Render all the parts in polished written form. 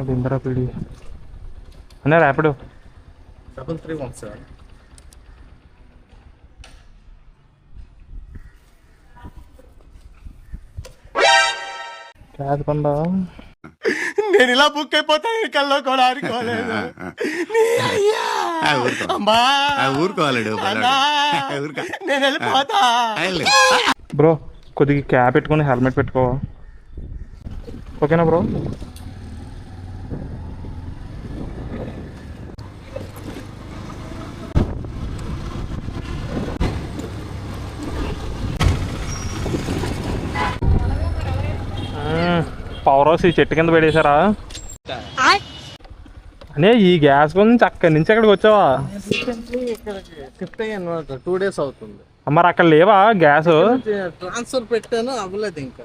అది ఇందిరా పీడి అన్నా ర్యాపిడో 3317. క్యాబ్ కొందా నేను ఇలా బుక్ అయిపోతాను కల్లో కూడా అనుకోలేదు. ఊరుకోవాలడు నేను వెళ్ళిపోతా. బ్రో కొద్దిగా క్యాబ్ పెట్టుకొని హెల్మెట్ పెట్టుకోవా? ఓకేనా బ్రో? పవర్ హౌస్ ఈ చెట్టు కింద పెట్టేశారా అనే? ఈ గ్యాస్ గురించి అక్కడి నుంచి అక్కడికి వచ్చావా? షిఫ్ట్ అయ్యాను 2 days అవుతుంది. మరి అక్కడ లేవా గ్యాస్? ట్రాన్స్ఫర్ పెట్టాను అవ్వలేదు ఇంకా.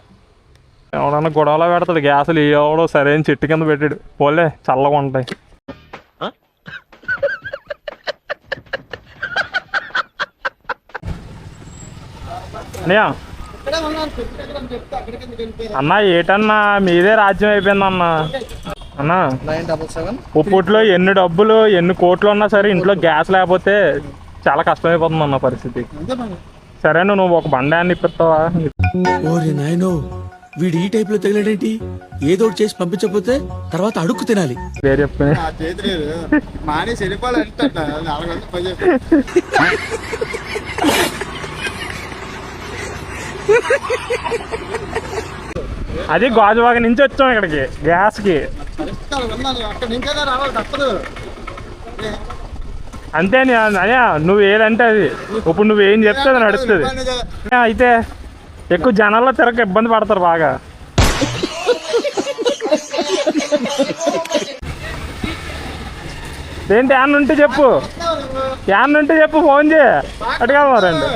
ఎవడన్నా గొడవలో పెడతాడు గ్యాసులు, ఎవడో సరైన చెట్టు కింద పెట్టాడు. పోలే చల్లగా ఉంటాయి. అన్నయ్య అన్నా ఏటన్నా మీదే రాజ్యం అయిపోయింది అన్న. అన్నా 977. ఉప్పుట్లో ఎన్ని డబ్బులు ఎన్ని కోట్లు ఉన్నా సరే ఇంట్లో గ్యాస్ లేకపోతే చాలా కష్టమైపోతుంది అన్న పరిస్థితి. సరే నువ్వు ఒక బండాన్ని ఇప్పిస్తావా? ఓరి నాయనో వీడు ఈ టైప్ లో తగిలేడేంటి? ఏదో ఒకటి చేసి పంపించకపోతే తర్వాత అడుక్కు తినాలి. పేరు చెప్పుకుని అది గాజువాక నుంచి వచ్చాం ఇక్కడికి గ్యాస్కి. అంతే అయ్యా, నువ్వు ఏదంటే అది. ఇప్పుడు నువ్వేం చెప్తే అది నడుస్తుంది. అయితే ఎక్కువ జనాల్లో తిరగ ఇబ్బంది పడతారు బాగా. ఏంటి యాన్ ఉంటే చెప్పు, యాన్ ఉంటే చెప్పు, ఫోన్ చేయి అటుగా మరండి.